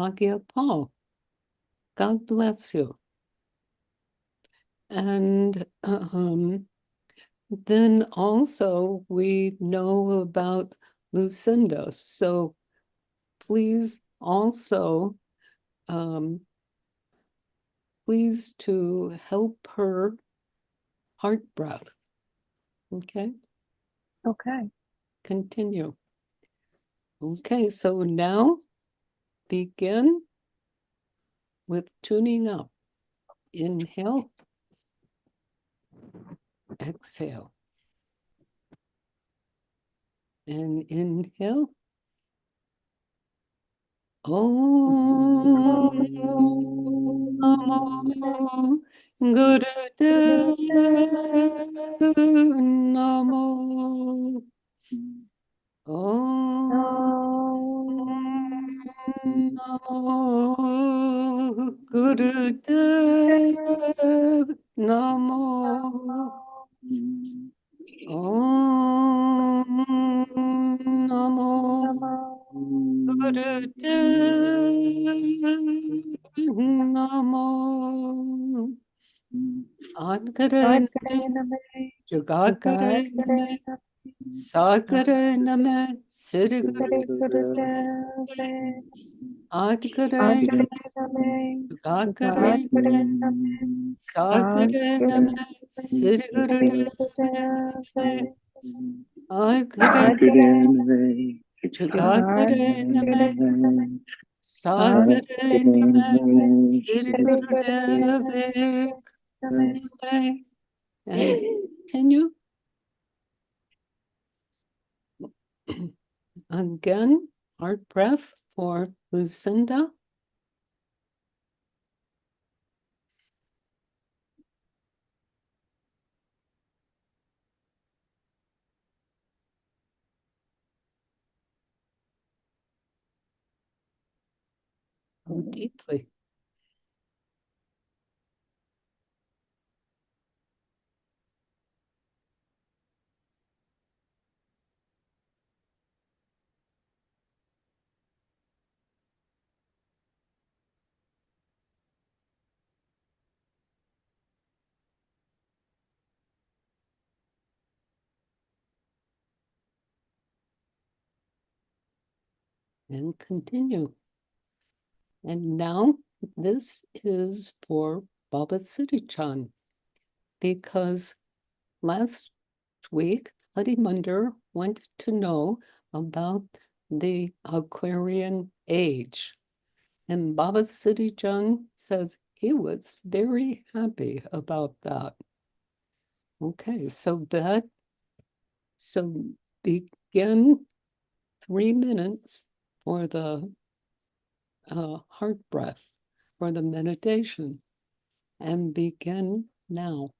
Aagia Pal. God bless you. And then also we know about Lucinda. So please also, please to help her heart breath. Okay? Okay. Continue. Okay, so now begin with tuning up. Inhale, exhale. And inhale. Om Namo Gurudev Namo. Om Namo Gurudev Namo. Om Namo Gurudev Namo. Adkare Name, Jugakare Name, Sakare Name, Siri Gurudev. Adkare Name, Jugakare Name, Sakare Name, Siri Gurudev. Adkare Name, Jugakare Name, Sakare Name, Siri Gurudev. And continue. Again, heart breath for Lucinda. Go deeply. And continue. And now this is for Baba Siri Chand, because last week Harimandir wanted to know about the Aquarian Age. And Baba Siri Chand says he was very happy about that. Okay, so begin 3 minutes for the heart breath, for the meditation, and begin now.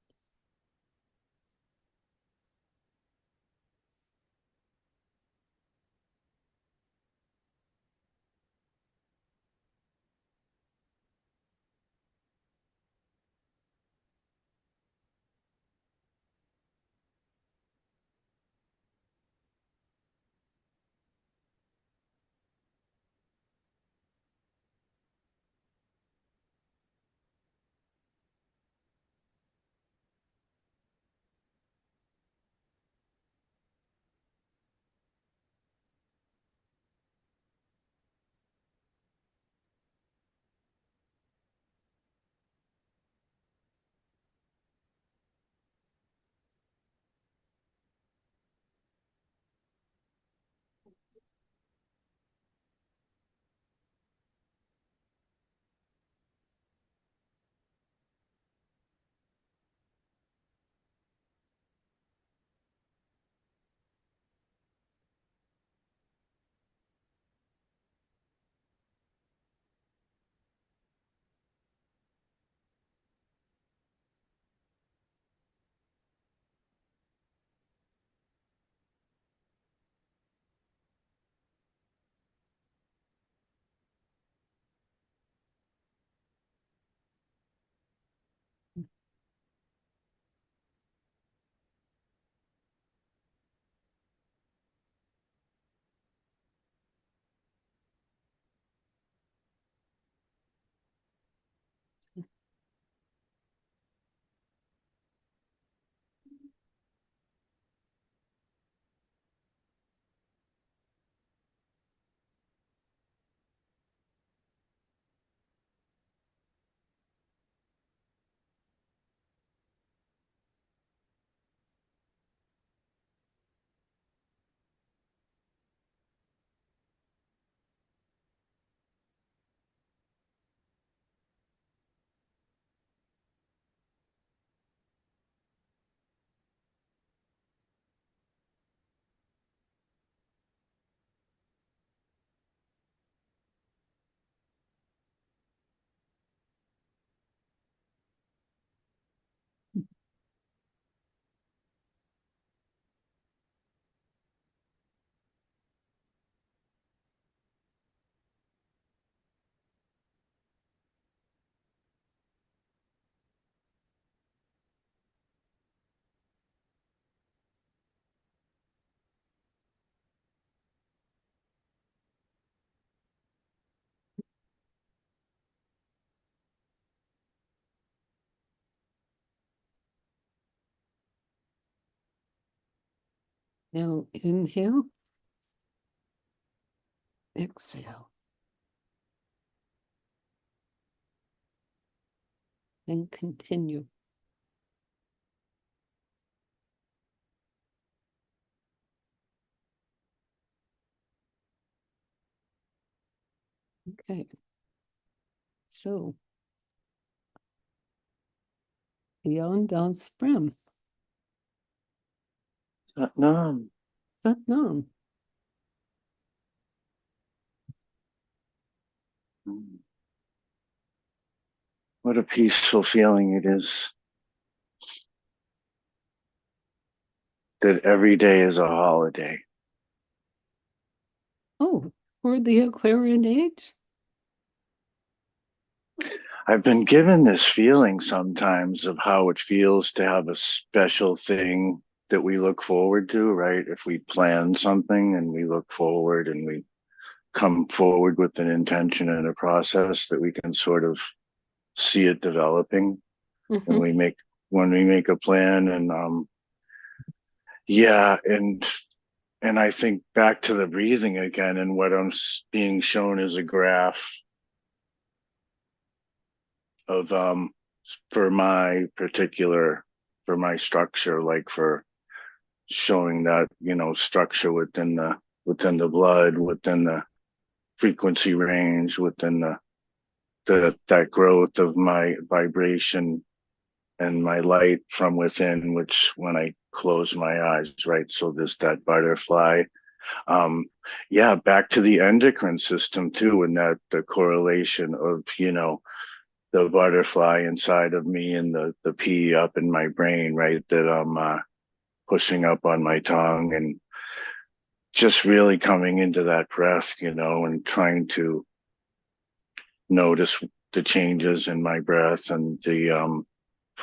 Now inhale, exhale, and continue. Okay. So, Gian Das Prem, Satnam. Satnam. What a peaceful feeling it is that every day is a holiday. Oh, for the Aquarian Age? I've been given this feeling sometimes of how it feels to have a special thing that we look forward to, right? If we plan something and we look forward and we come forward with an intention and a process that we can sort of see it developing. And Mm-hmm. when we make a plan and yeah, and I think back to the breathing again, and what I'm being shown is a graph of for my particular, for my structure, like for showing that, structure within the blood, within the frequency range, within the that growth of my vibration and my light from within, which when I close my eyes, right? So there's that butterfly. Um, yeah, back to the endocrine system too, and that the correlation of, the butterfly inside of me and the pea up in my brain, right? That I'm pushing up on my tongue, and just really coming into that breath, and trying to notice the changes in my breath, and the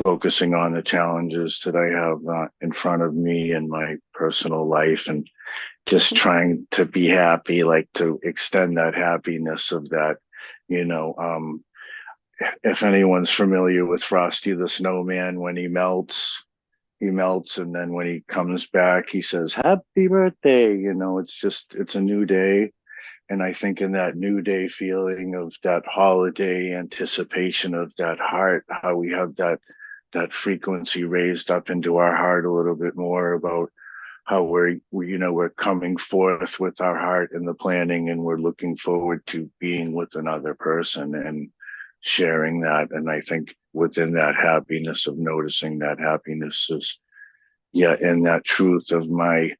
focusing on the challenges that I have in front of me in my personal life, and just trying to be happy, like to extend that happiness of that, you know. If anyone's familiar with Frosty the Snowman, when he melts, and then when he comes back, he says, "Happy birthday." It's a new day. And I think in that new day feeling of that holiday anticipation of that heart, how we have that frequency raised up into our heart a little bit more about how we're coming forth with our heart in the planning, and we're looking forward to being with another person and sharing that. And I think within that happiness of noticing that happiness is, yeah, in that truth of my,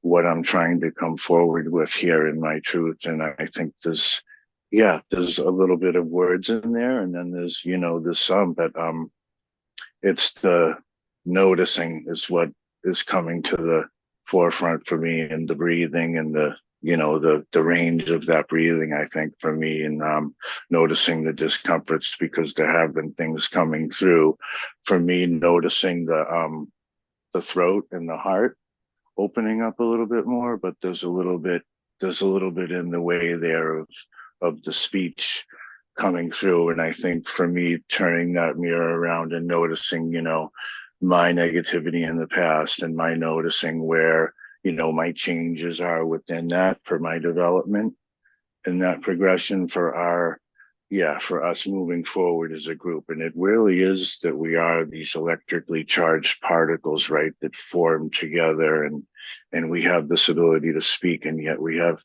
what I'm trying to come forward with here in my truth. And I think there's a little bit of words in there, and then there's some, but it's the noticing is what is coming to the forefront for me, and the breathing, and the range of that breathing, I think, for me, and noticing the discomforts, because there have been things coming through for me, noticing the throat and the heart opening up a little bit more, but there's a little bit in the way there of the speech coming through. And I think for me, turning that mirror around and noticing, my negativity in the past, and my noticing where, my changes are within that for my development, and that progression for us moving forward as a group. And it really is that we are these electrically charged particles, right, that form together, and we have this ability to speak, and yet we have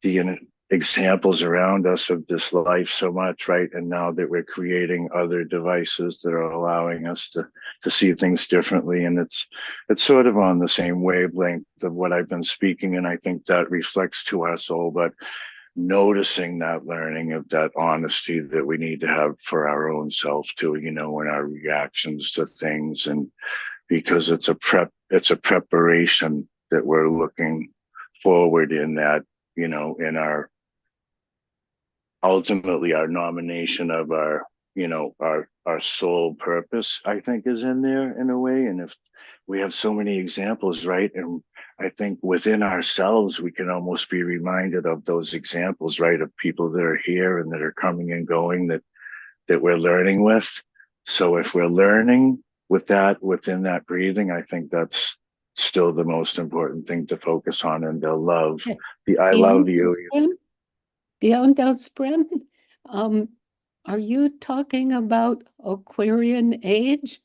the examples around us of this life so much, right? And now that we're creating other devices that are allowing us to see things differently, and it's sort of on the same wavelength of what I've been speaking, and I think that reflects to our soul. But noticing that learning of that honesty that we need to have for our own self too, in our reactions to things, and because it's a preparation that we're looking forward in that, in our ultimately our nomination of our sole purpose, I think, is in there in a way. And if we have so many examples, right? And I think within ourselves, we can almost be reminded of those examples, right? Of people that are here and that are coming and going, that we're learning with. So if we're learning with that, within that breathing, I think still the most important thing to focus on, and the love, Okay. the I Gian love you. Das Prem? Gian Das Prem? Um, are you talking about Aquarian Age?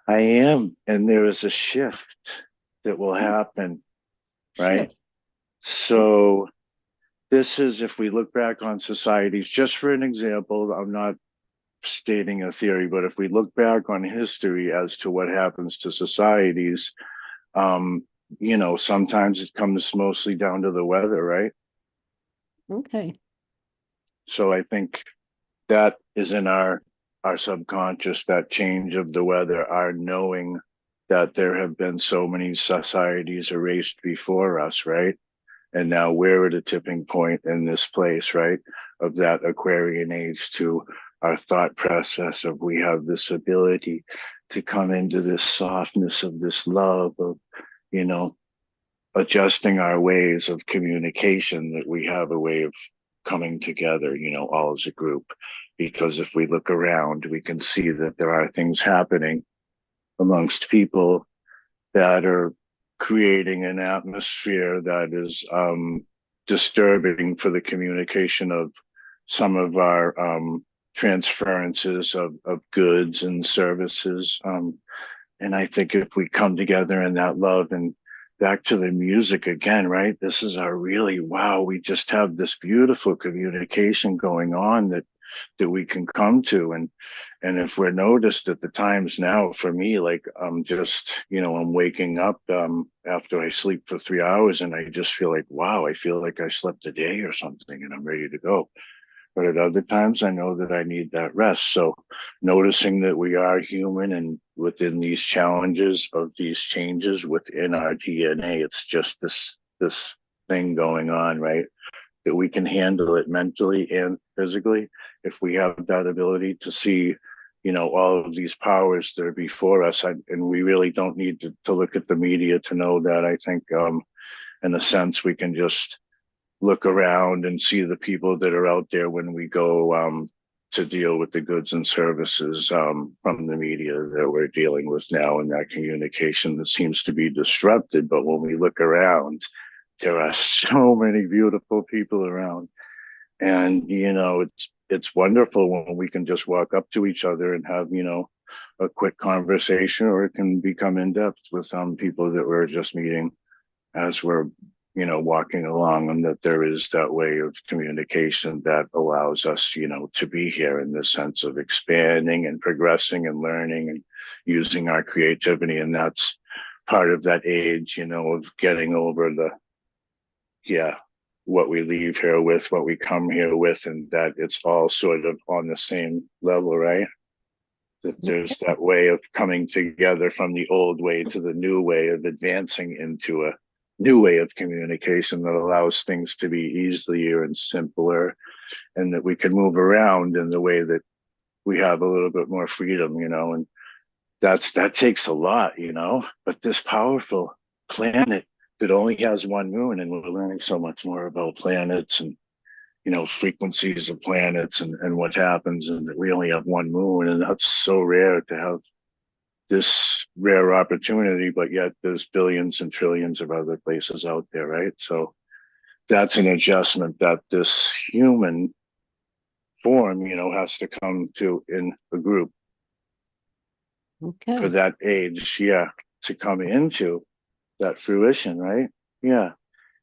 I am, and there is a shift that will happen, right? Shift. So this is, if we look back on societies, just for an example, I'm not stating a theory, but if we look back on history as to what happens to societies, um, sometimes it comes mostly down to the weather, right? Okay. So I think that is in our subconscious, that change of the weather, our knowing that there have been so many societies erased before us, right? And now we're at a tipping point in this place, right? Of that Aquarian age to our thought process of we have this ability to come into this softness of this love of, you know, adjusting our ways of communication, that we have a way of coming together, all as a group. Because if we look around, we can see that there are things happening amongst people that are creating an atmosphere that is disturbing for the communication of some of our transferences of goods and services. And I think if we come together in that love, and back to the music again, right? This is our really, wow, we just have this beautiful communication going on that we can come to. And if we're noticed at the times now, for me, like I'm just, I'm waking up after I sleep for 3 hours, and I just feel like, wow, I feel like I slept a day or something, and I'm ready to go. But at other times, I know that I need that rest. So noticing that we are human, and within these challenges of these changes within our DNA, it's just this thing going on, right? That we can handle it mentally and physically if we have that ability to see, all of these powers that are before us. And we really don't need to look at the media to know that. I think, in a sense, we can just look around and see the people that are out there when we go to deal with the goods and services from the media that we're dealing with now, and that communication that seems to be disrupted. But when we look around, there are so many beautiful people around. And, it's wonderful when we can just walk up to each other and have, a quick conversation, or it can become in depth with some people that we're just meeting as we're, walking along, and that there is that way of communication that allows us, to be here in the sense of expanding and progressing and learning and using our creativity. And that's part of that age, of getting over what we leave here with, what we come here with, and that it's all sort of on the same level, right? That there's that way of coming together from the old way to the new way of advancing into a new way of communication that allows things to be easier and simpler, and that we can move around in the way that we have a little bit more freedom, and that takes a lot, but this powerful planet that only has one moon, and we're learning so much more about planets and, frequencies of planets and what happens, and that we only have one moon, and that's so rare to have this rare opportunity, but yet there's billions and trillions of other places out there, right? So that's an adjustment that this human form, has to come to in a group for Okay. that age, to come into that fruition, right? Yeah.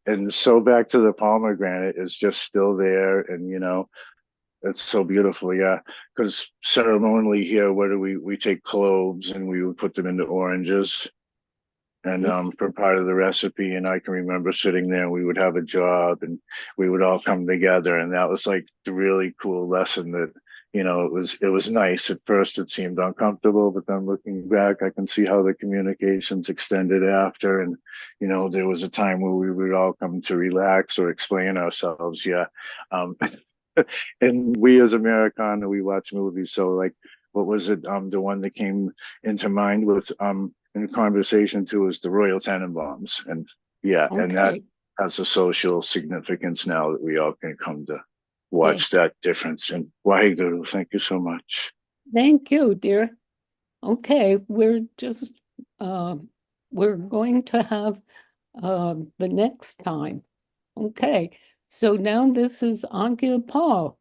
And so back to the pomegranate is just still there, and it's so beautiful, yeah. Because ceremonially here, what do we take cloves and we would put them into oranges, and for part of the recipe. And I can remember sitting there, and we would have a job, and we would all come together, and that was like the really cool lesson that, it was nice. At first it seemed uncomfortable, but then looking back, I can see how the communications extended after. And there was a time where we would all come to relax or explain ourselves, yeah. And we as Americana, we watch movies, so like, what was it, the one that came into mind with in conversation too is the Royal Tenenbaums. And and that Okay. has a social significance now, that we all can come to Yeah. watch that difference. And Waheguru, thank you so much. Thank you, dear. Okay, we're just we're going to have the next time. Okay, so now this is Aagia Pal.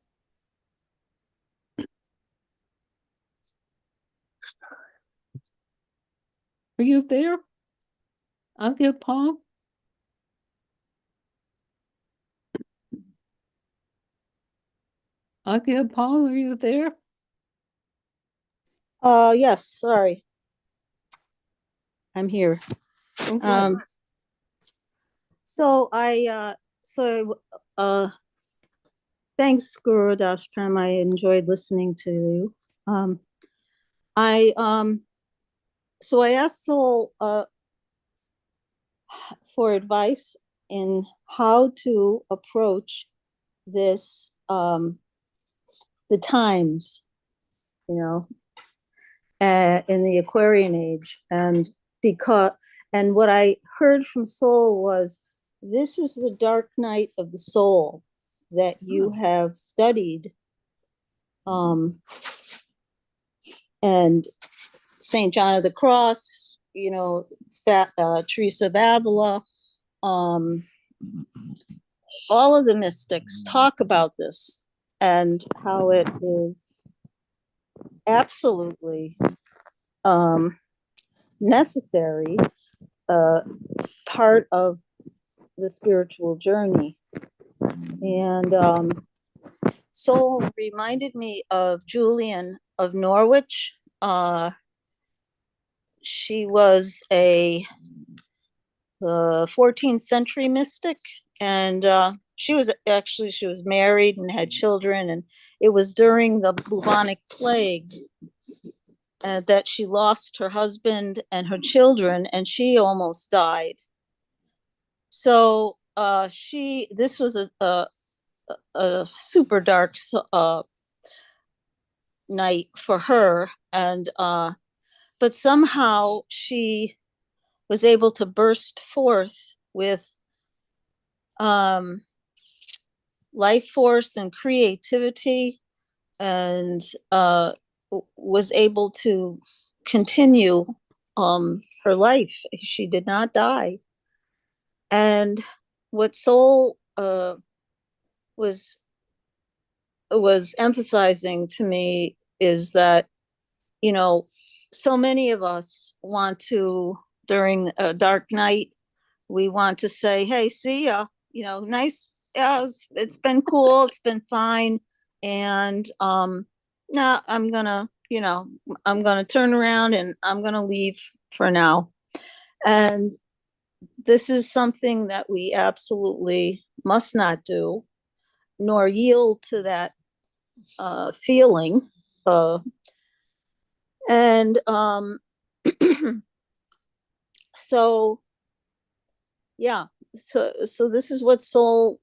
Are you there? Aagia Pal? Aagia Pal, are you there? Yes, sorry. I'm here. Okay. Thanks, Guru Das Prem. I enjoyed listening to you. So I asked Soul for advice in how to approach this, the times, you know, in the Aquarian Age, and what I heard from Soul was, this is the dark night of the soul that you have studied, and Saint John of the Cross, you know, Teresa of Avila, all of the mystics talk about this and how it is absolutely necessary, part of the spiritual journey. And Soul reminded me of Julian of Norwich. She was a 14th century mystic, and she was married and had children, and it was during the bubonic plague that she lost her husband and her children, and she almost died. So this was a super dark night for her, and but somehow she was able to burst forth with life force and creativity, and was able to continue her life. She did not die. And what Soul was emphasizing to me is that, you know, so many of us want to, during a dark night, we want to say, hey, see ya, you know, nice, yeah, it's been cool, it's been fine, and now I'm gonna turn around and I'm gonna leave for now. And this is something that we absolutely must not do, nor yield to that feeling. And so, yeah, so this is what Soul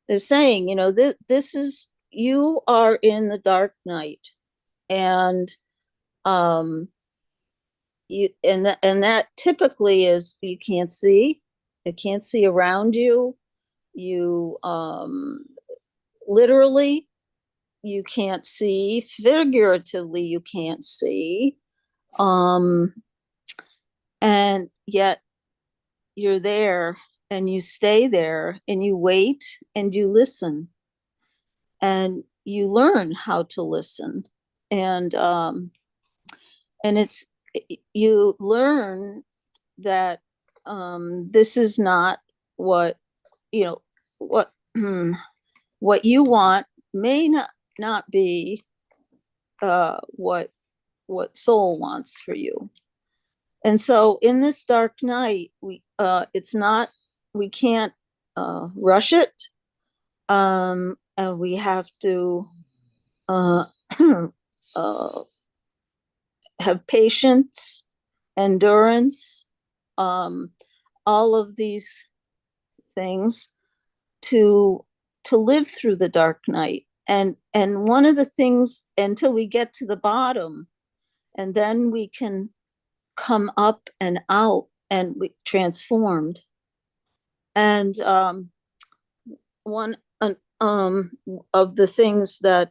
is saying, you know, this is, you are in the dark night, and that typically is, you can't see around you, you literally you can't see, figuratively you can't see, and yet you're there, and you stay there, and you wait, and you listen, and you learn how to listen, and it's, you learn that this is not what, you know, what what you want may not be what Soul wants for you. And so in this dark night, we can't rush it, and we have to have patience, endurance, all of these things to live through the dark night. And one of the things, until we get to the bottom, and then we can come up and out and we transformed. And one of the things that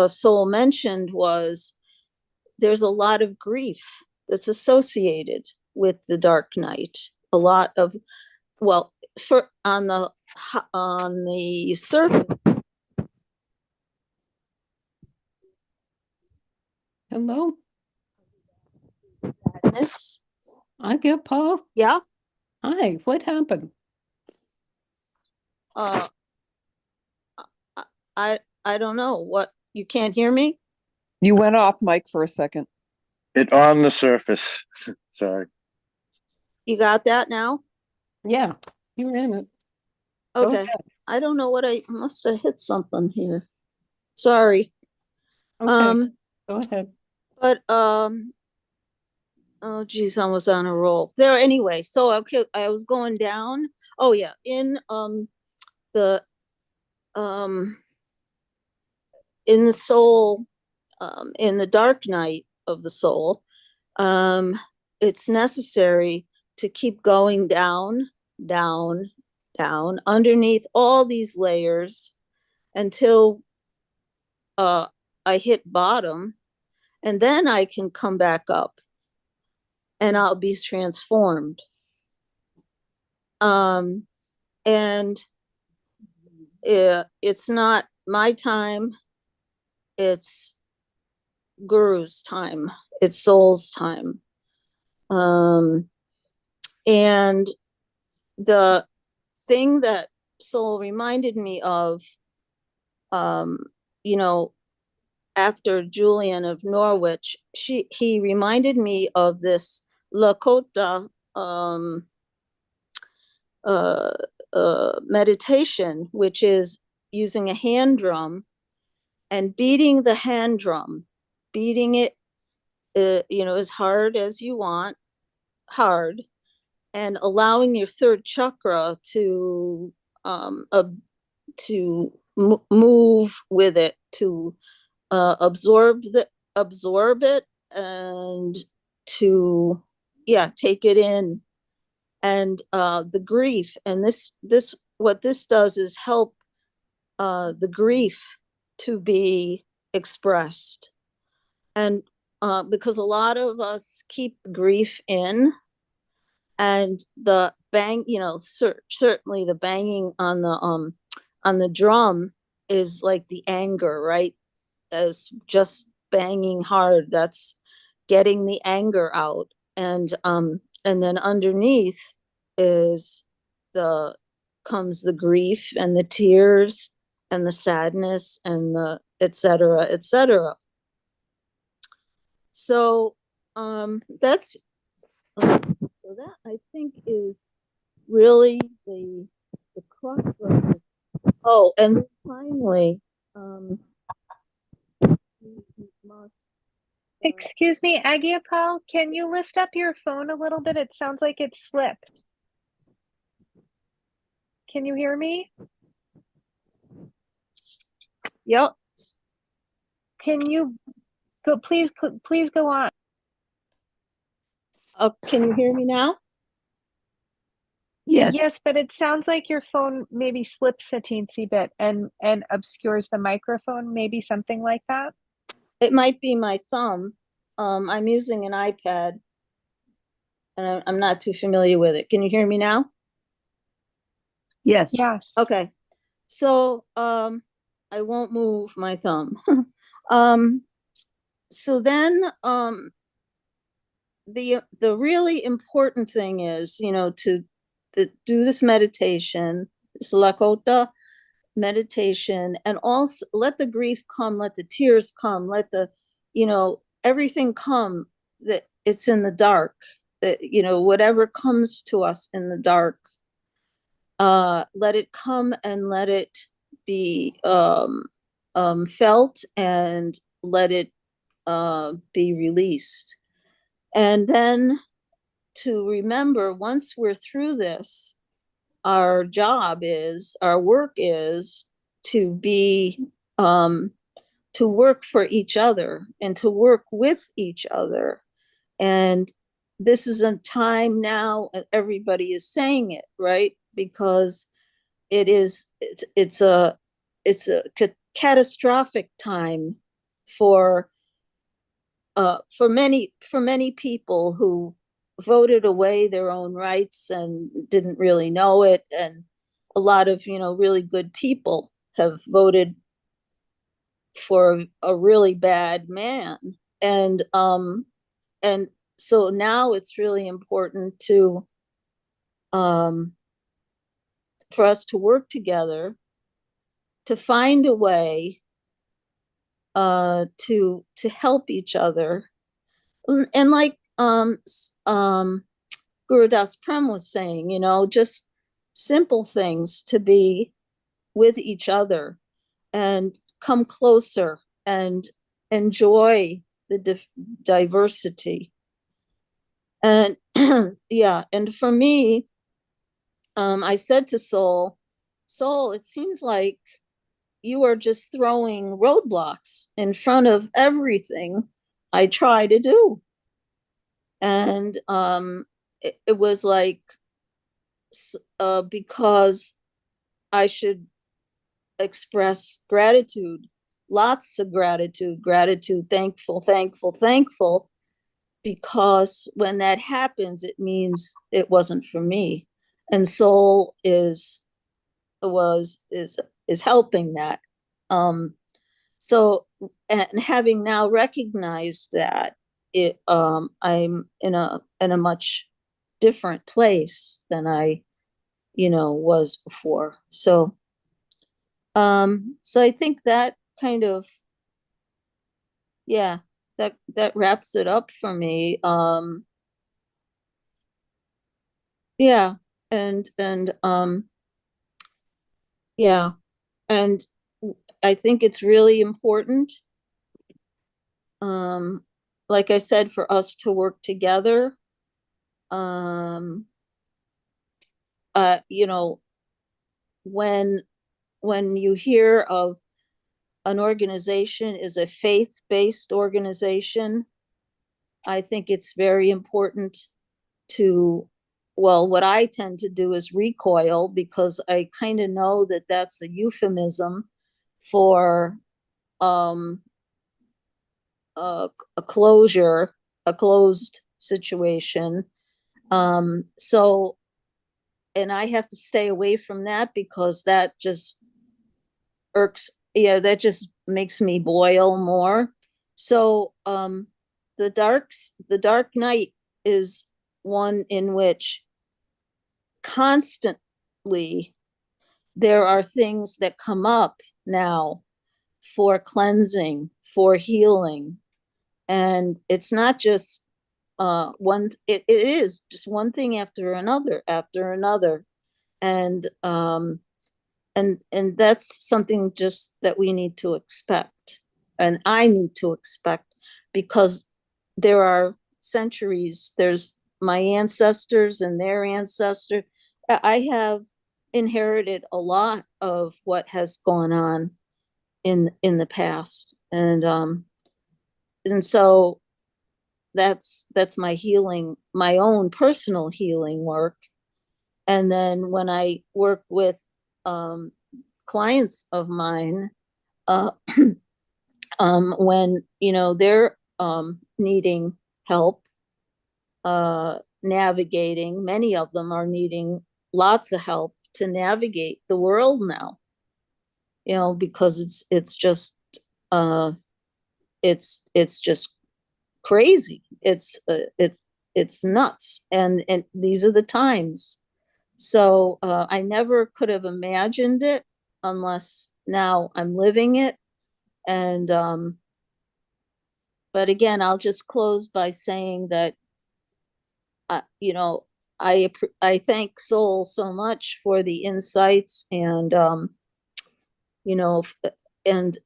Soul mentioned was there's a lot of grief that's associated with the dark night. A lot of, well, on the surface. Hello, Sadness. Aagia Pal. Yeah. Hi, what happened? I don't know. What, you can't hear me? You went off mic for a second. It on the surface. Sorry. You got that now? Yeah, you're in it. Go Okay. ahead. I don't know what, I must have hit something here. Sorry. Okay, go ahead. But oh geez, I was on a roll there anyway. So okay, I was going down. Oh yeah, in the in the soul, in the dark night of the soul, it's necessary to keep going down, down, down underneath all these layers until I hit bottom, and then I can come back up and I'll be transformed. And it's not my time, it's Guru's time, it's soul's time. And the thing that soul reminded me of, you know, after Julian of Norwich, he reminded me of this Lakota meditation, which is using a hand drum and beating the hand drum, beating it, you know, as hard as you want, hard, and allowing your third chakra to move with it, to absorb it, and to take it in. And the grief, and this what this does is help the grief to be expressed. And because a lot of us keep grief in, and the bang, you know, certainly the banging on the drum is like the anger, right? As just banging hard, that's getting the anger out. And then underneath comes the grief and the tears and the sadness and the et cetera, et cetera. So that's so that I think is really the crux of it. Oh, and finally, Excuse me, Aagia Pal, can you lift up your phone a little bit? It sounds like it slipped. Can you hear me? Yep. Can you please go on? Can you hear me now? Yes. Yes, but it sounds like your phone maybe slips a teensy bit and obscures the microphone, maybe something like that. It might be my thumb. I'm using an iPad, and I'm not too familiar with it. Can you hear me now? Yes. Yes. Okay. So I won't move my thumb. So then the really important thing is, you know, to do this meditation, this Lakota meditation, and also let the grief come, let the tears come, let the, you know, everything come, that it's in the dark, that, you know, whatever comes to us in the dark, let it come and let it be felt, and let it be released. And then to remember, once we're through this, our work is to be to work for each other and to work with each other. And this is a time now, everybody is saying it, right? Because it's a catastrophic time for for many people who voted away their own rights and didn't really know it, and a lot of, really good people have voted for a really bad man. And so now it's really important to for us to work together to find a way to help each other. And like Guru Das Prem was saying, just simple things to be with each other and come closer and enjoy the diversity. And yeah, and for me, I said to Soul, it seems like you are just throwing roadblocks in front of everything I try to do. And it was like, because I should express gratitude, lots of gratitude, thankful, because when that happens, it means it wasn't for me. And Soul is helping that. So, and having now recognized that, I'm in a much different place than I, was before. So, so I think that kind of, yeah, that wraps it up for me. Yeah, and yeah, and I think it's really important, like I said, for us to work together. When you hear of an organization is a faith-based organization, I think it's very important to, well, what I tend to do is recoil, because I kind of know that that's a euphemism for a closed situation. So, and I have to stay away from that, because that just irks, that just makes me boil more. So the dark night is one in which constantly there are things that come up now for cleansing, for healing. And it's not just it is just one thing after another. And that's something just that we need to expect, and I need to expect, because there are centuries, there's my ancestors and their ancestors. I have inherited a lot of what has gone on in the past, and so that's my healing, my own personal healing work. And then when I work with clients of mine, when they're needing help navigating, many of them are needing lots of help to navigate the world now, because it's just it's just crazy. It's nuts, and these are the times. So I never could have imagined it unless now I'm living it. And but again, I'll just close by saying that I thank Soul so much for the insights, and and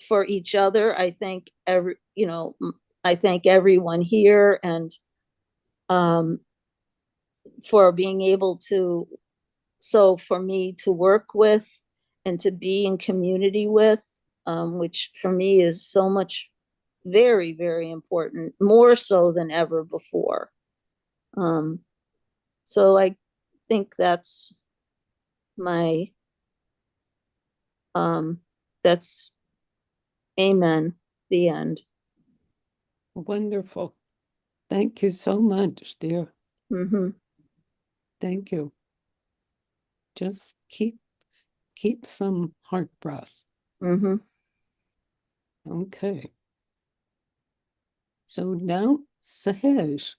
for each other. I thank I thank everyone here, and for being able to, so for me to work with and to be in community with, which for me is so much, very, very important, more so than ever before. So I think that's my, that's amen, the end. Wonderful. Thank you so much, dear. Mm-hmm. Thank you. Just keep some heart breath. Mm-hmm. Okay. So now, Sahej.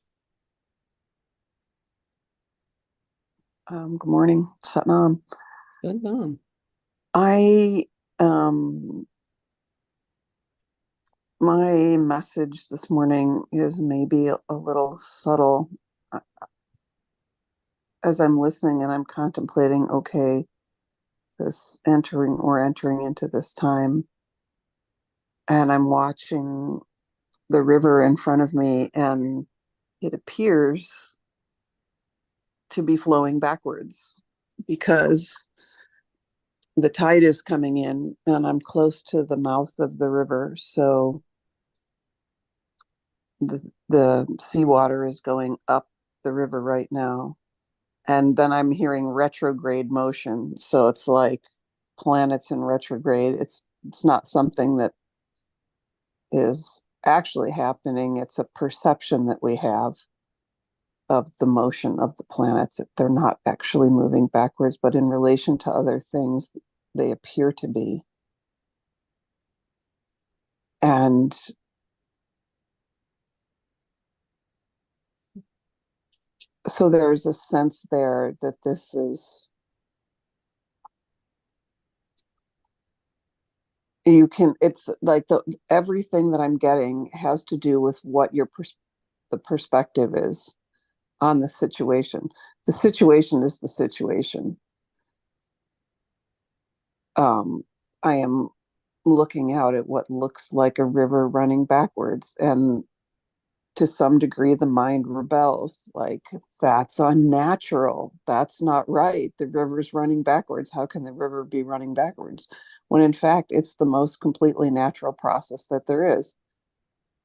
Good morning, Satnam. Good on. I my message this morning is maybe a little subtle. As I'm listening and I'm contemplating, okay, we're entering into this time, and I'm watching the river in front of me, and it appears to be flowing backwards because the tide is coming in and I'm close to the mouth of the river. So the seawater is going up the river right now. And then I'm hearing retrograde motion. So it's like planets in retrograde. It's not something that is actually happening. It's a perception that we have of the motion of the planets. They're not actually moving backwards, but in relation to other things, they appear to be. And so there's a sense there that this is, it's like everything that I'm getting has to do with what the perspective is on the situation. The situation is the situation. I am looking out at what looks like a river running backwards, and to some degree the mind rebels, like, that's unnatural, that's not right, the river's running backwards, how can the river be running backwards, when in fact it's the most completely natural process that there is.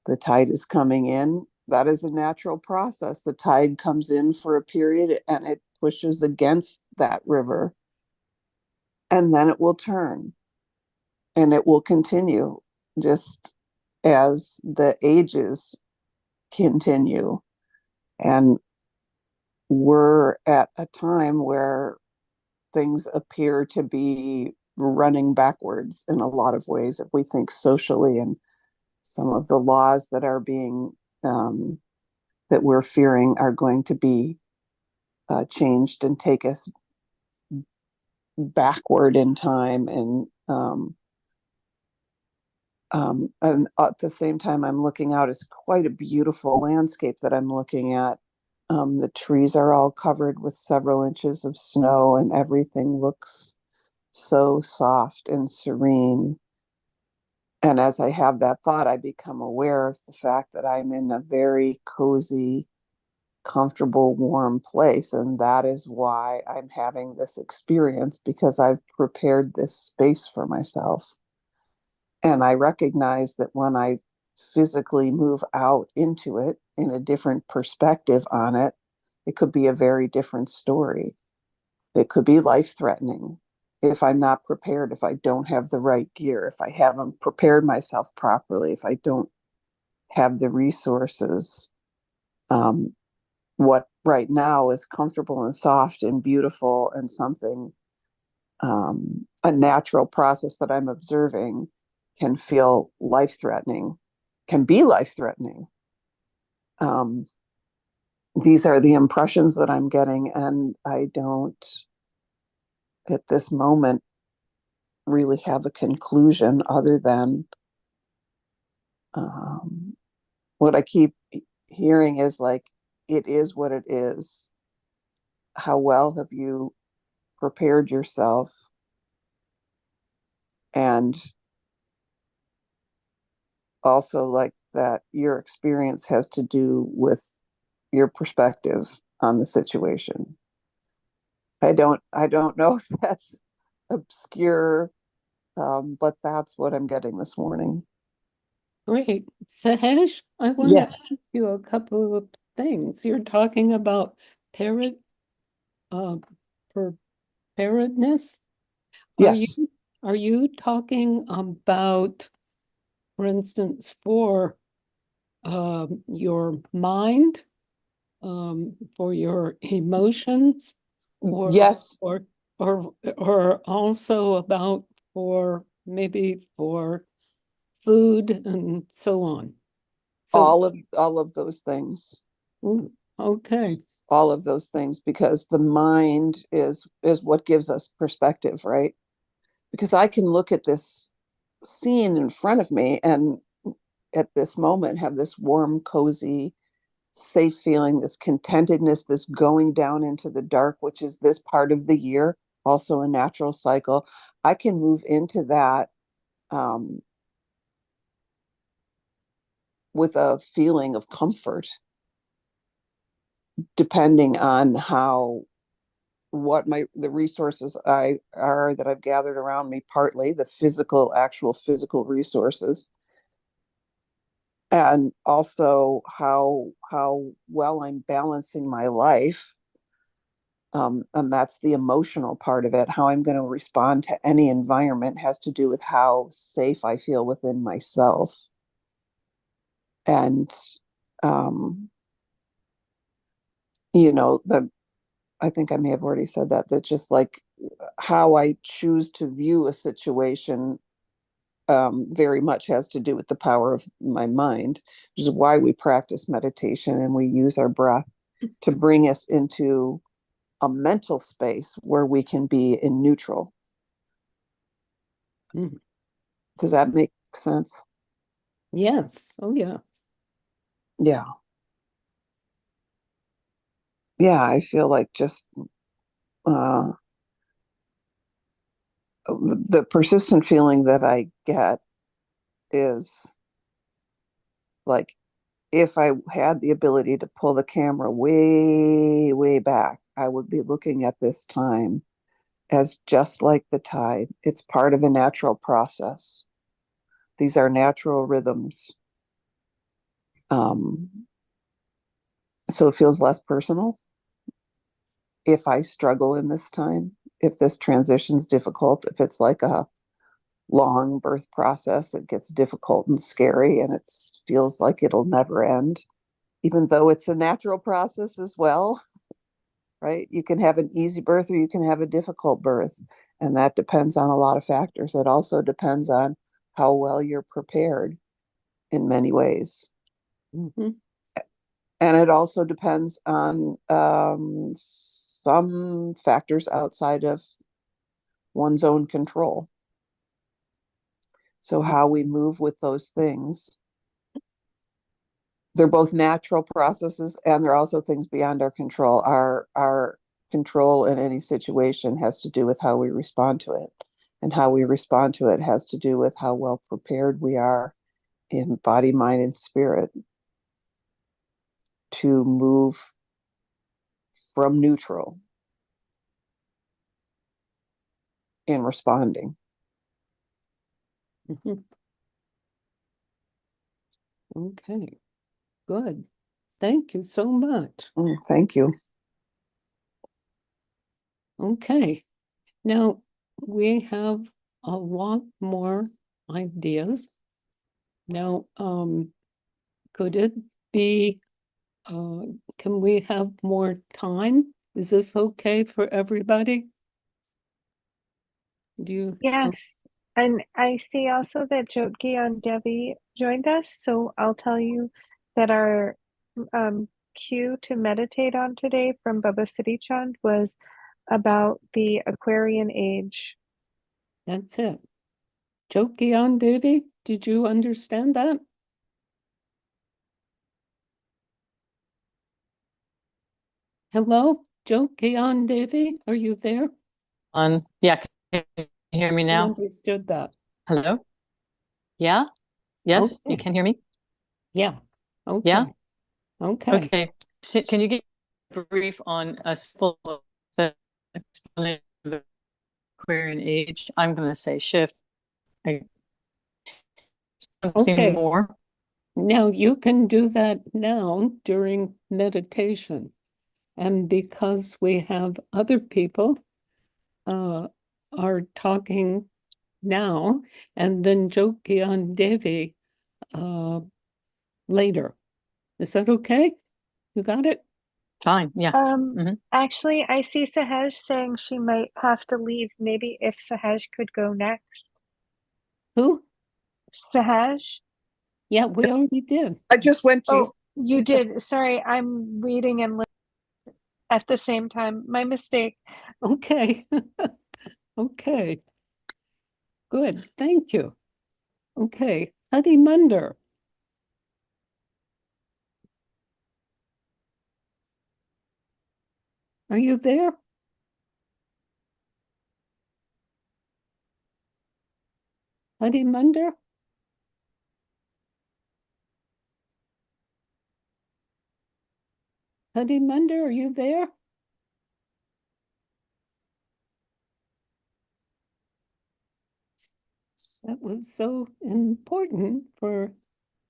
The tide is coming in, that is a natural process. The tide comes in for a period and it pushes against that river, and then it will turn and it will continue just as the ages continue. And we're at a time where things appear to be running backwards in a lot of ways. If we think socially, and some of the laws that are being that we're fearing are going to be changed and take us backward in time, and at the same time, I'm looking out. It's quite a beautiful landscape that I'm looking at. The trees are all covered with several inches of snow, and everything looks so soft and serene. And as I have that thought, I become aware of the fact that I'm in a very cozy, comfortable, warm place. And that is why I'm having this experience, because I've prepared this space for myself. And I recognize that when I physically move out into it in a different perspective on it, it could be a very different story. It could be life-threatening if I'm not prepared, if I don't have the right gear, if I haven't prepared myself properly, if I don't have the resources. What right now is comfortable and soft and beautiful and something, a natural process that I'm observing, can feel life-threatening, can be life-threatening. These are the impressions that I'm getting, and I don't, at this moment, really have a conclusion other than what I keep hearing is like, it is what it is. How well have you prepared yourself? And also, like, that your experience has to do with your perspective on the situation. I don't know if that's obscure, but that's what I'm getting this morning. Great. Sahej, I want to Yes. ask you a couple of things. You're talking about parrot, uh, preparedness. Yes. Are you talking about, for instance, for your mind, for your emotions, or Yes, or also about maybe for food and so on. So, all of those things. ooh, okay. All of those things, because the mind is what gives us perspective, right? Because I can look at this scene in front of me and at this moment have this warm, cozy, safe feeling, this contentedness, this going down into the dark, which is this part of the year, also a natural cycle. I can move into that with a feeling of comfort, depending on what the resources that I've gathered around me, partly the actual physical resources, and also how well I'm balancing my life. And that's the emotional part of it. How I'm going to respond to any environment has to do with how safe I feel within myself. And, I think I may have already said that just like how I choose to view a situation very much has to do with the power of my mind, which is why we practice meditation and we use our breath to bring us into a mental space where we can be in neutral. Mm. Does that make sense? Yes. Oh, yeah. Yeah. Yeah, I feel like just the persistent feeling that I get is like, if I had the ability to pull the camera way, way back, I would be looking at this time as just like the tide. It's part of a natural process. These are natural rhythms. So it feels less personal. If I struggle in this time, if this transition's difficult, if it's like a long birth process, it gets difficult and scary and it feels like it'll never end, even though it's a natural process as well, right? You can have an easy birth or you can have a difficult birth. And that depends on a lot of factors. It also depends on how well you're prepared in many ways. Mm-hmm. And it also depends on some factors outside of one's own control. So how we move with those things, they're both natural processes and they're also things beyond our control. Our control in any situation has to do with how we respond to it. And how we respond to it has to do with how well prepared we are in body, mind, and spirit to move from neutral in responding. Mm-hmm. Okay, good. Thank you so much. Thank you. Okay, now we have a lot more ideas. Now, could it be, can we have more time? Is this okay for everybody? Do you? Yes. And I see also that Jot Gian Devi joined us. So I'll tell you that our cue to meditate on today from Baba Siri Chand was about the Aquarian Age. That's it. Jot Gian Devi, did you understand that? Hello, Jot Gian Devi, are you there? Yeah, can you hear me You now? understood that. Hello? Yeah? Yes, you Okay. can hear me? Yeah. Okay. Yeah? Okay. Okay. So can you get a brief on a simple explanation of the Aquarian Age? I'm going to say shift. Something Okay. more. Now you can do that now during meditation. And because we have other people are talking now, and then Jot Gian Devi later. Is that okay? You got it? Fine, yeah. Actually, I see Sahej saying she might have to leave. Maybe if Sahej could go next. Who? Sahej? Yeah, we already did. I just went to. Oh, you did. Sorry, I'm reading and listening at the same time. My mistake. Okay. Okay. Good. Thank you. Okay. Harimandir. Are you there? Harimandir? Harimandir, are you there? That was so important for.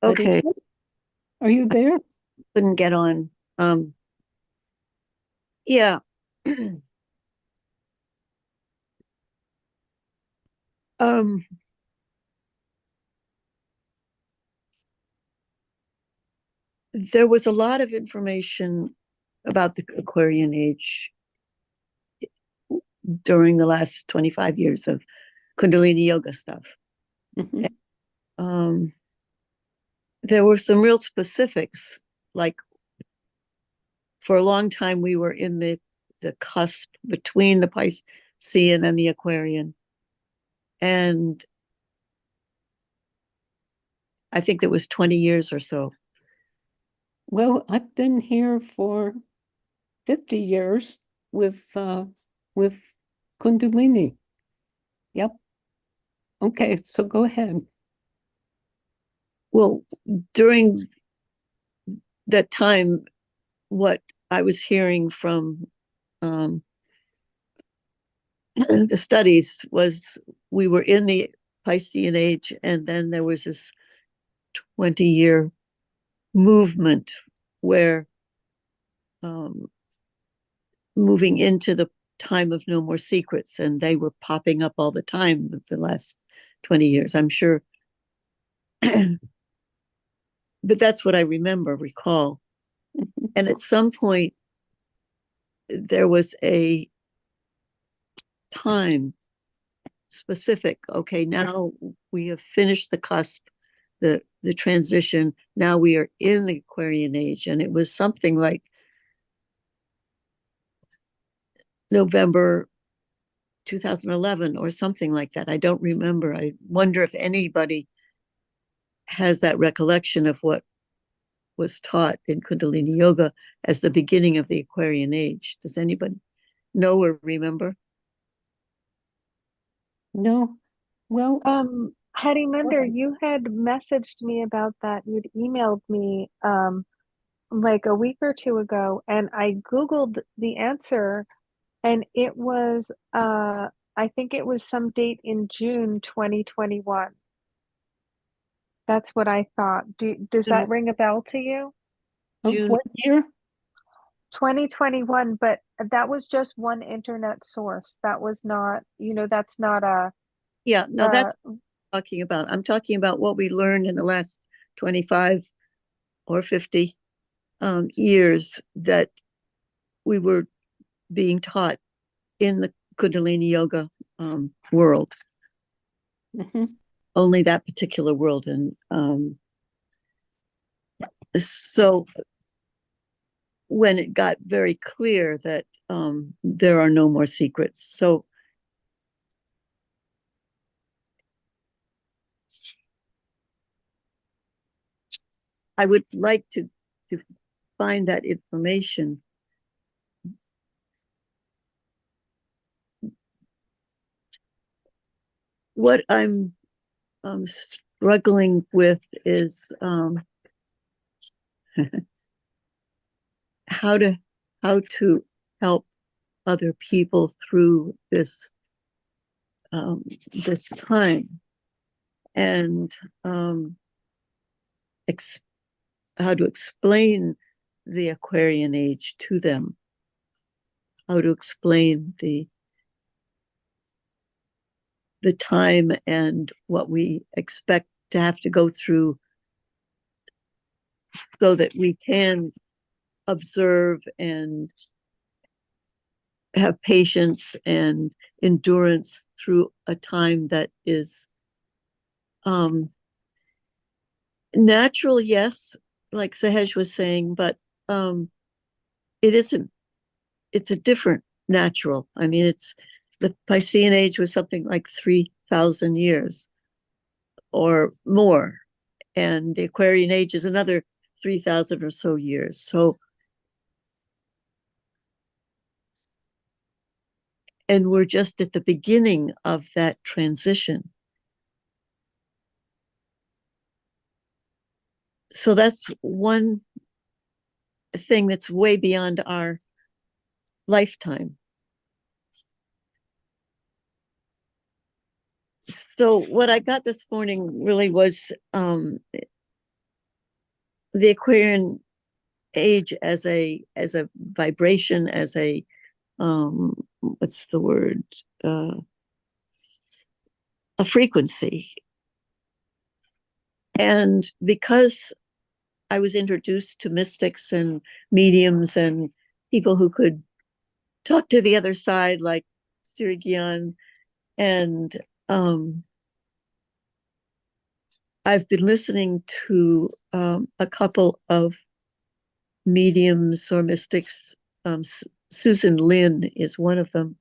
Okay, Harimandir. Are you there? couldn't get on. Yeah. There was a lot of information about the Aquarian Age during the last 25 years of Kundalini yoga stuff. Mhm. There were some real specifics, like for a long time we were in the cusp between the Piscean and the Aquarian. And I think that was 20 years or so. Well, I've been here for 50 years with Kundalini. Yep. Okay, so go ahead. Well, during that time, what I was hearing from the studies was we were in the Piscean Age, and then there was this 20-year movement where moving into the time of no more secrets, and they were popping up all the time the last 20 years, I'm sure. But that's what I recall. And at some point, there was a time specific. Okay, now we have finished the cusp, the transition. Now we are in the Aquarian Age, and it was something like November 2011 or something like that. I don't remember. I wonder if anybody has that recollection of what was taught in Kundalini Yoga as the beginning of the Aquarian Age. Does anybody know or remember? No. Well, Harimandir, you had messaged me about that. You'd emailed me like a week or two ago, and I Googled the answer, and it was I think it was some date in June 2021. That's what I thought. Does that ring a bell to you? of June. what year? 2021, but that was just one internet source. That was not, that's not a Yeah, no, that's what I'm talking about. I'm talking about what we learned in the last 25 or 50 years that we were being taught in the Kundalini Yoga world. Only that particular world. And so when it got very clear that there are no more secrets. So I would like to find that information. What I'm struggling with is how to help other people through this this time, and how to explain the Aquarian Age to them, how to explain the time and what we expect to have to go through so that we can observe and have patience and endurance through a time that is natural, yes, like Sahej was saying, but it isn't, it's a different natural. I mean, it's the Piscean age was something like 3,000 years or more. And the Aquarian age is another 3,000 or so years. So, and we're just at the beginning of that transition. So that's one thing that's way beyond our lifetime. So what I got this morning really was the Aquarian age as a vibration, as a what's the word? A frequency. And because I was introduced to mystics and mediums and people who could talk to the other side, like Siri Gian, and I've been listening to a couple of mediums or mystics. Susan Lin is one of them.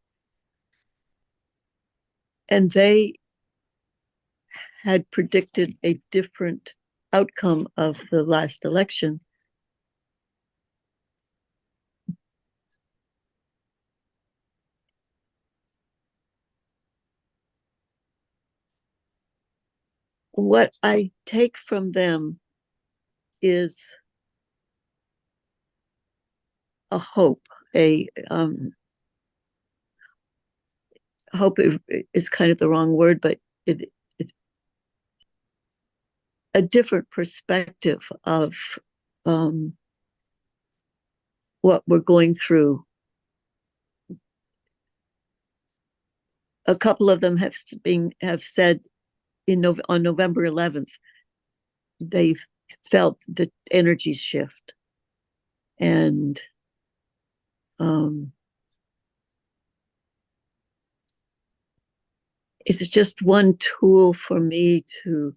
And they had predicted a different outcome of the last election. What I take from them is a hope, hope is kind of the wrong word, but it's a different perspective of what we're going through. A couple of them have said on November 11th, they've felt the energies shift. And it's just one tool for me to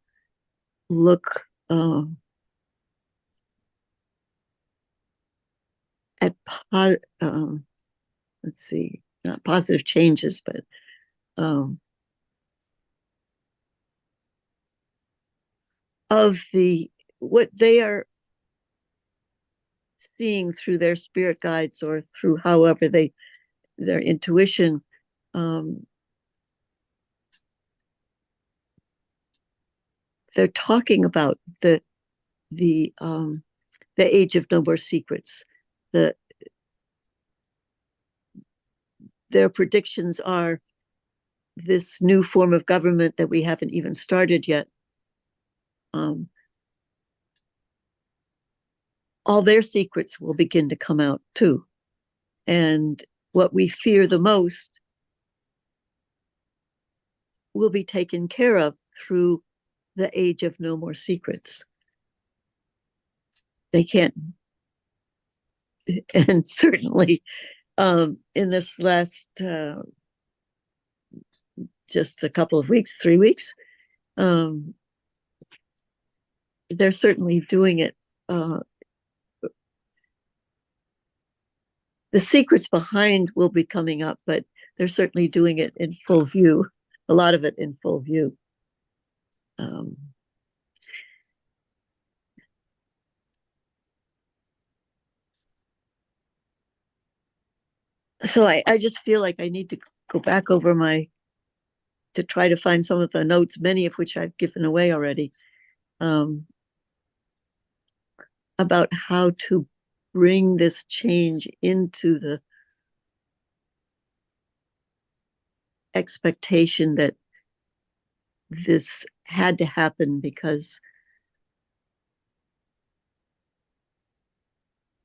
look at let's see, not positive changes, but of what they are seeing through their spirit guides or through however their intuition. They're talking about the age of no more secrets. Their predictions are this new form of government that we haven't even started yet. All their secrets will begin to come out too. And what we fear the most will be taken care of through the age of no more secrets. They can't, and certainly in this last just a couple of weeks, 3 weeks, they're certainly doing it. The secrets behind will be coming up, but they're certainly doing it in full view, a lot of it in full view. So I just feel like I need to go back over to try to find some of the notes, many of which I've given away already, about how to bring this change into the expectation that this had to happen because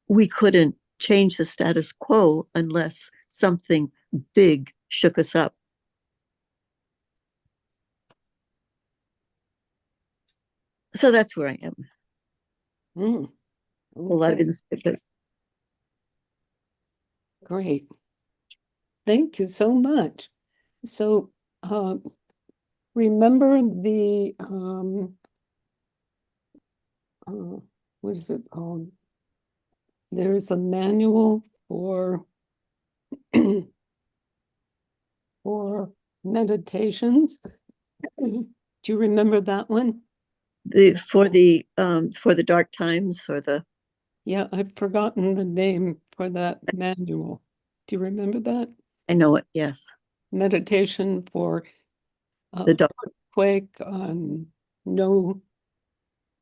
we couldn't change the status quo unless something big shook us up. So that's where I am. a lot of Okay, insight, but great. Thank you so much. So, remember the, what is it called? There's a manual for for meditations. Do you remember that one? for the dark times or the Yeah, I've forgotten the name for that manual. Do you remember that? I know it, yes. Meditation for The dark, earthquake, no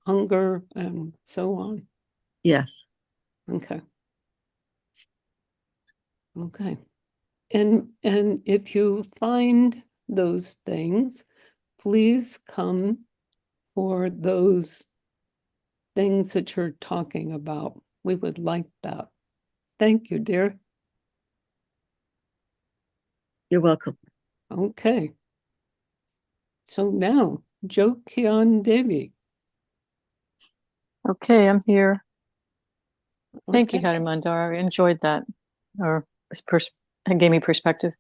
hunger, and so on. yes. Okay. Okay. And if you find those things, please come for those things that you're talking about. We would like that. Thank you, dear. You're welcome. Okay. So now, Jot Gian Devi. Okay, I'm here. Thank you, Okay. Harimandir. I enjoyed that. Or it gave me perspective.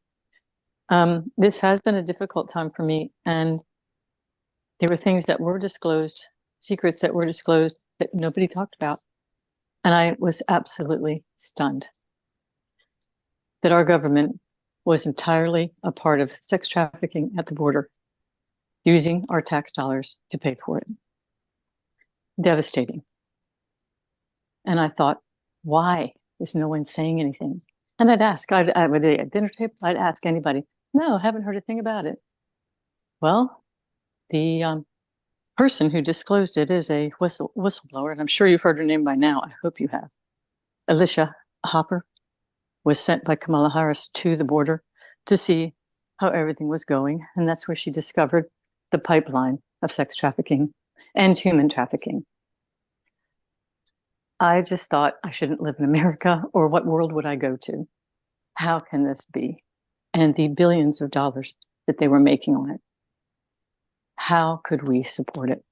This has been a difficult time for me, and there were things that were disclosed, secrets that were disclosed that nobody talked about. And I was absolutely stunned that our government was entirely a part of sex trafficking at the border, using our tax dollars to pay for it. Devastating. And I thought, why is no one saying anything? And I'd ask, I would at dinner table, I'd ask anybody, no, haven't heard a thing about it. Well, the person who disclosed it is a whistleblower, and I'm sure you've heard her name by now. I hope you have. Alicia Hopper was sent by Kamala Harris to the border to see how everything was going. And that's where she discovered the pipeline of sex trafficking and human trafficking. I just thought I shouldn't live in America, or what world would I go to? How can this be? And the billions of dollars that they were making on it. How could we support it?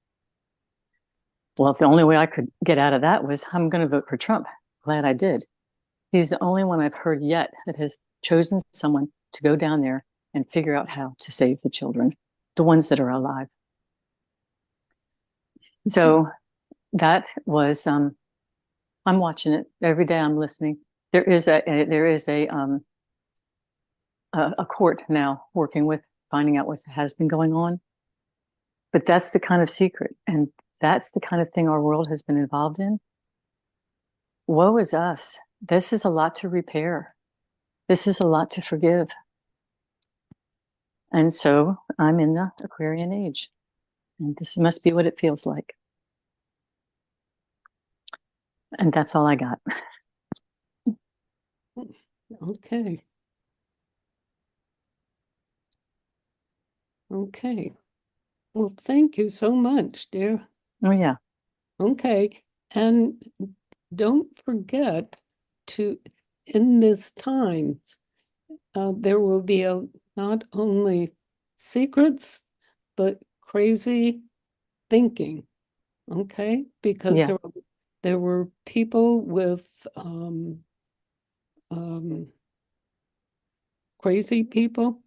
Well, the only way I could get out of that was, I'm going to vote for Trump. Glad I did. He's the only one I've heard yet that has chosen someone to go down there and figure out how to save the children, the ones that are alive. So that was, I'm watching it every day. I'm listening. There is a court now working with finding out what has been going on. But that's the kind of secret, and that's the kind of thing our world has been involved in. Woe is us. This is a lot to repair. This is a lot to forgive. And so I'm in the Aquarian age, and this must be what it feels like. And that's all I got. Okay. Okay. Well, thank you so much, dear. Oh, yeah. Okay. And don't forget to, in this time, there will be not only secrets, but crazy thinking. Okay? Because Yeah. there were people with crazy people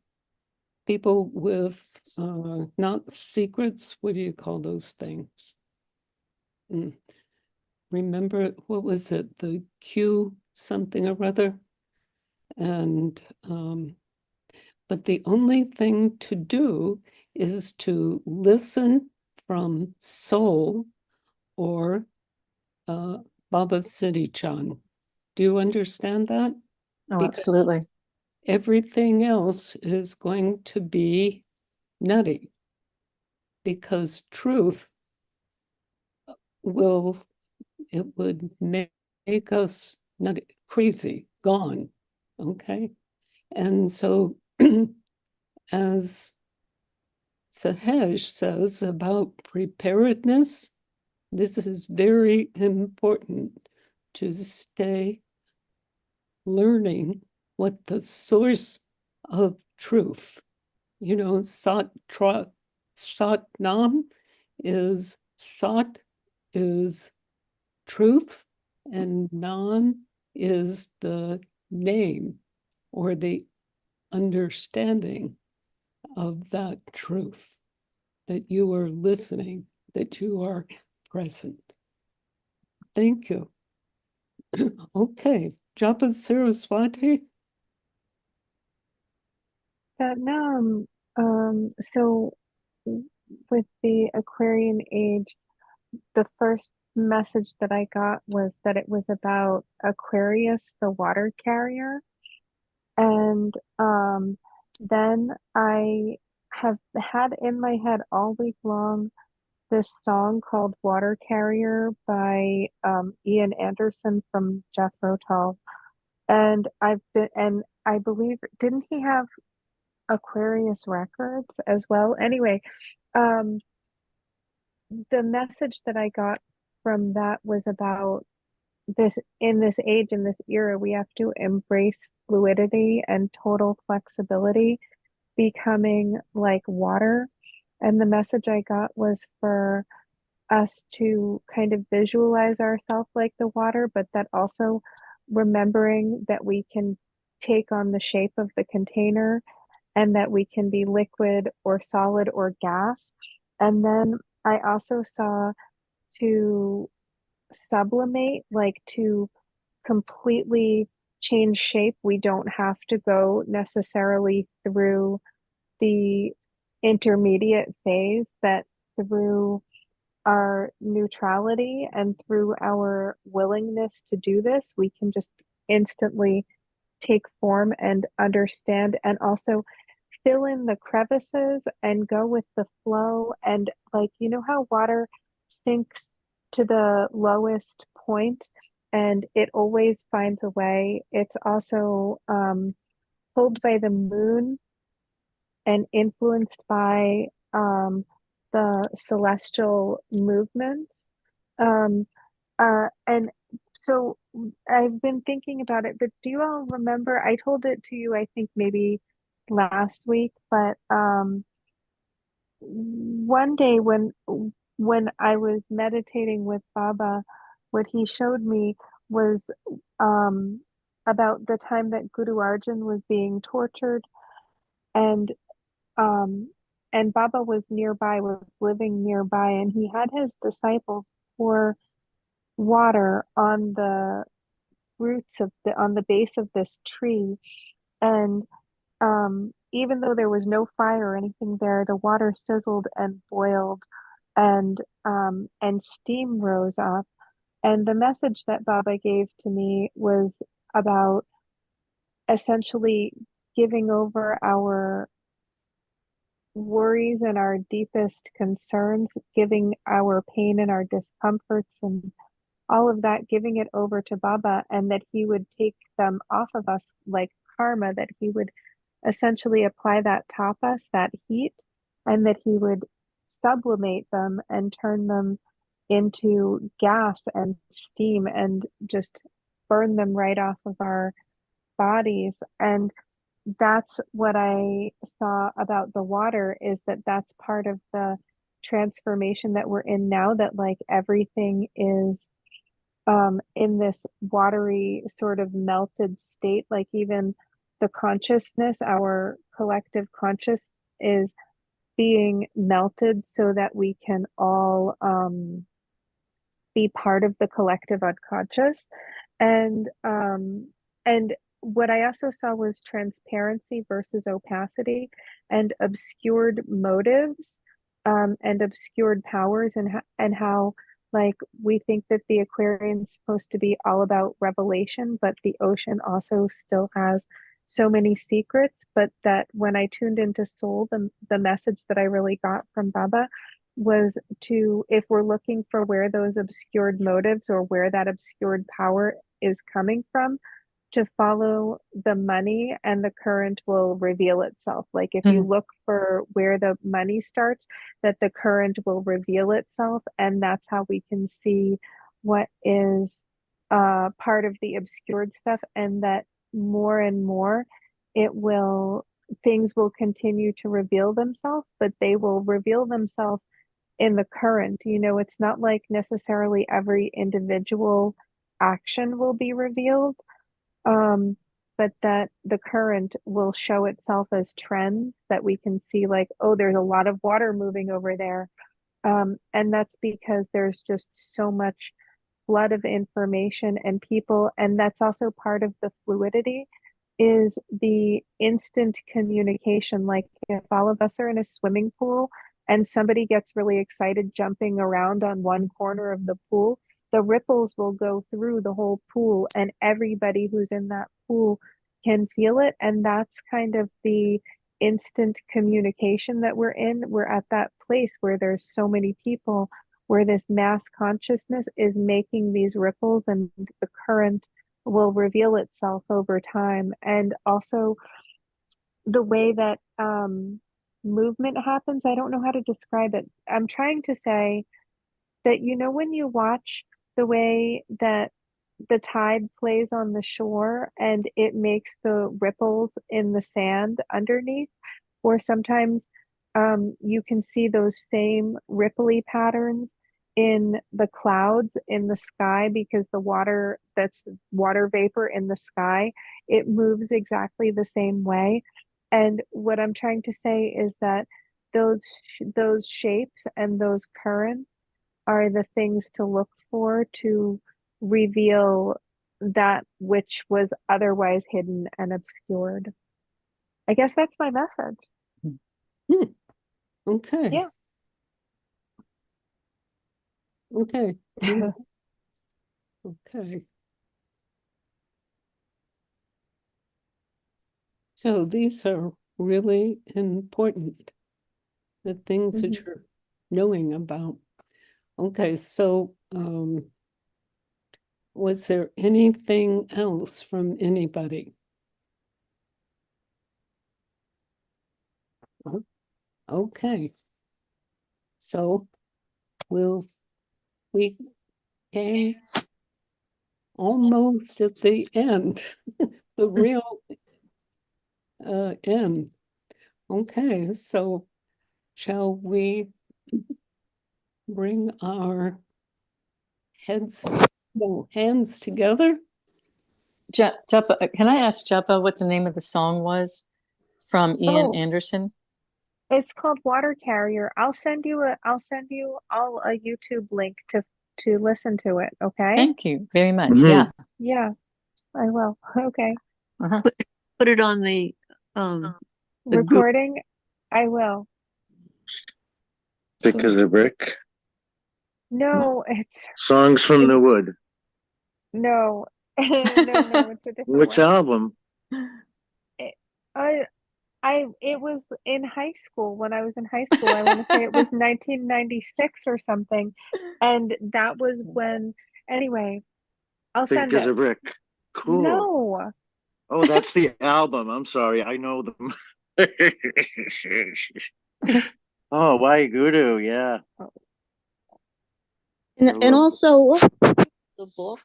with not secrets. What do you call those things? Remember, what was it? The Q something or other. And but the only thing to do is to listen from soul or Baba Siri Chand. Do you understand that? Oh, Because absolutely. everything else is going to be nutty, because truth would make us nutty, crazy, gone. Okay. And so as Sahej says about preparedness, this is very important, to stay learning what the source of truth, Sat Nam is, Sat is truth, and Nam is the name or the understanding of that truth, that you are listening, that you are present. Thank you. Okay, Japa Saraswati. So with the Aquarian Age, the first message that I got was that it was about Aquarius, the water carrier. And then I have had in my head all week long this song called Water Carrier by Ian Anderson from Jethro Tull. And I believe, didn't he have Aquarius Records as well? Anyway, the message that I got from that was about this, in this age, in this era, we have to embrace fluidity and total flexibility, becoming like water. And the message I got was for us to kind of visualize ourselves like the water, but that also remembering that we can take on the shape of the container and that we can be liquid or solid or gas. And then I also saw to sublimate, like to completely change shape. We don't have to go necessarily through the intermediate phase, that through our neutrality and through our willingness to do this, we can just instantly take form and understand, and also fill in the crevices and go with the flow. And like, you know how water sinks to the lowest point and it always finds a way. It's also pulled by the moon and influenced by the celestial movements. Um, and so I've been thinking about it, but do you all remember? I told it to you, I think maybe last week, but one day when I was meditating with Baba, what he showed me was about the time that Guru Arjan was being tortured, and um, and Baba was nearby, was living nearby, and he had his disciples pour water on the roots of on the base of this tree, and even though there was no fire or anything there, the water sizzled and boiled, and steam rose up. And the message that Baba gave to me was about essentially giving over our worries and our deepest concerns, giving our pain and our discomforts and all of that, giving it over to Baba, and that he would take them off of us like karma, that he would essentially apply that tapas, that heat, and that he would sublimate them and turn them into gas and steam and just burn them right off of our bodies. And that's what I saw about the water, is that that's part of the transformation that we're in now, that like everything is in this watery sort of melted state. Like even the consciousness, our collective conscious, is being melted so that we can all be part of the collective unconscious. And what I also saw was transparency versus opacity, and obscured motives, and obscured powers, and how like we think that the Aquarian is supposed to be all about revelation, but the ocean also still has so many secrets. But that when I tuned into soul, the message that I really got from Baba was to, if we're looking for where those obscured motives or where that obscured power is coming from, to follow the money and the current will reveal itself. Like if you look for where the money starts, that the current will reveal itself. And that's how we can see what is part of the obscured stuff, and that more and more things will continue to reveal themselves, but they will reveal themselves in the current. You know, it's not like necessarily every individual action will be revealed, but that the current will show itself as trends that we can see, like, oh, there's a lot of water moving over there. And that's because there's just so much flood of information and people, and that's also part of the fluidity, is the instant communication. Like if all of us are in a swimming pool and somebody gets really excited jumping around on one corner of the pool, the ripples will go through the whole pool and everybody who's in that pool can feel it. And that's kind of the instant communication that we're in. We're at that place where there's so many people, where this mass consciousness is making these ripples, and the current will reveal itself over time. And also the way that movement happens, I don't know how to describe it. I'm trying to say that, you know, when you watch the way that the tide plays on the shore and it makes the ripples in the sand underneath, or sometimes you can see those same ripply patterns in the clouds in the sky, because the water, that's water vapor in the sky, it moves exactly the same way. And what I'm trying to say is that those shapes and those currents are the things to look for to reveal that which was otherwise hidden and obscured. I guess that's my message. Okay. Yeah. Okay. Okay. So these are really important, the things that you're knowing about. Okay, so was there anything else from anybody? Okay. So we came almost at the end, the real end. Okay, so shall we bring our hands together? Japa, can I ask Japa what the name of the song was from Ian Oh. Anderson? It's called Water Carrier. I'll send you all a YouTube link to listen to it, okay? Thank you very much. Mhm. Yeah. Yeah, I will. Okay. Uh-huh. Put it on the The group. Recording, I will. Thick as a brick. No, it's Songs from the Wood. no. No, it's a different Which one. album? It, it was in high school. When I was in high school, I want to say it was 1996 or something. And that was when, anyway, I'll Thick send as a it. brick. Cool. No. Oh, that's the album. I'm sorry. I know them. Oh, why Guru? Yeah. And also, what the book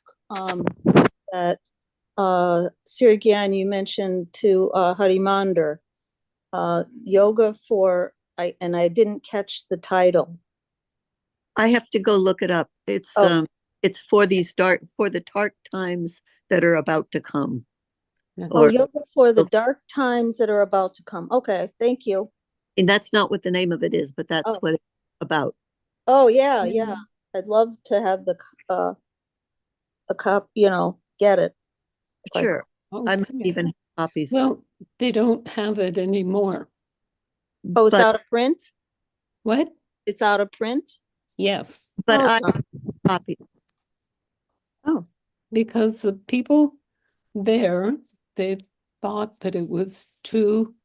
that Siri Gian, you mentioned to Harimandir, yoga for, I didn't catch the title. I have to go look it up. It's for the dark times that are about to come. Oh, yoga for the dark times that are about to come. Okay, thank you. And that's not what the name of it is, but that's what it's about. Oh yeah, yeah. I'd love to have the a cup, get it. Sure. I might Okay. even have copies. Well, they don't have it anymore. Oh, it's But- out of print? What? It's out of print? Yes, But Oh, I have a copy. Oh, because the people there, they thought that it was too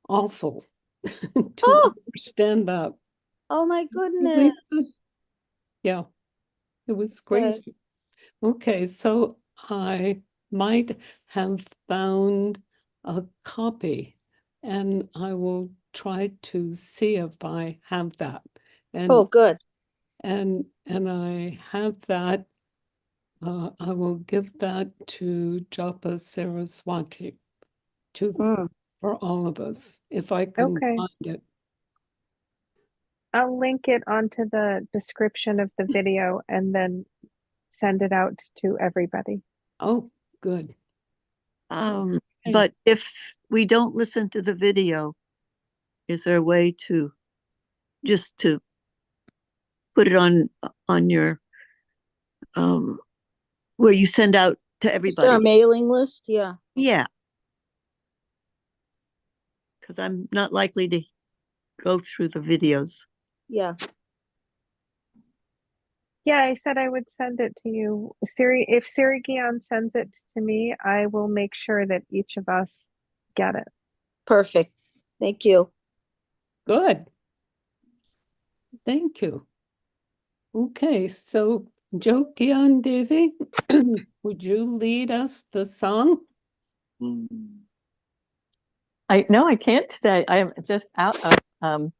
awful to Oh! understand that. oh my Really good. goodness. Yeah, it was Good. crazy. Okay, so I might have found a copy, and I will try to see if I have that. Oh, good. And I have that. I will give that to Japa Saraswati for all of us, if I can Okay. find it. I'll link it onto the description of the video, and then send it out to everybody. Oh, good. Okay. But if we don't listen to the video, is there a way to just to put it on your where you send out to Just our everybody? mailing list, yeah. Yeah. Because I'm not likely to go through the videos. Yeah, Yeah, I said I would send it to you. If Siri Gian sends it to me, I will make sure that each of us get it. perfect. Thank you. Good. Thank you. Okay, so Jot Gian Devi, would you lead us the song? No, I can't today. I am just out of, I'm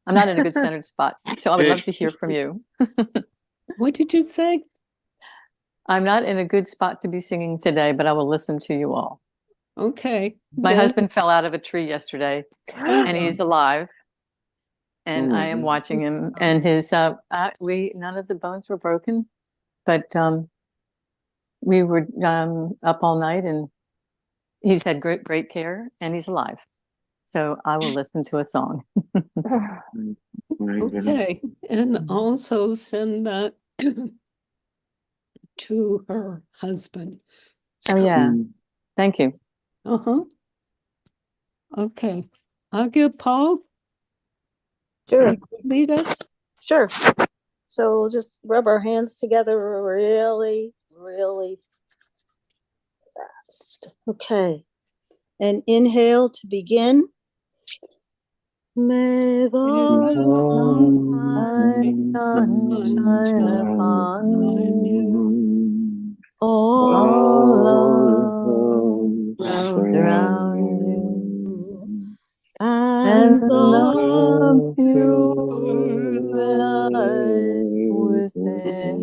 not in a good centered spot. So I would love to hear from you. What did you say? I'm not in a good spot to be singing today, but I will listen to you all. Okay. My then- husband fell out of a tree yesterday and he's alive. And I am watching him, and his none of the bones were broken, but we were up all night, and he's had great care, and he's alive. So I will listen to a song. Okay, and also send that to her husband. Oh yeah, thank you. Uh-huh. Okay. Aagia Pal, Sure, you could lead us? sure. So we'll just rub our hands together really, really fast. Okay. And inhale to begin. May the Lord's Sun shine upon you. all Love around you. and And the pure light within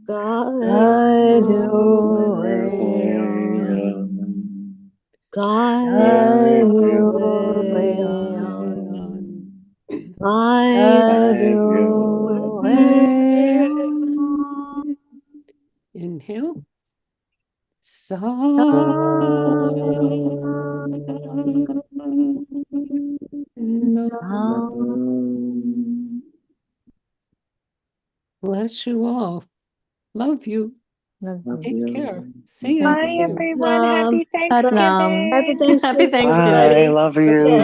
guide your way on. Guide your way on. Guide your way on. Inhale. Bless you all. Love you. Take care. See ya. Bye, everyone. Happy Salam. Thanksgiving. Happy Thanksgiving. Happy Thanksgiving. I love you. Okay.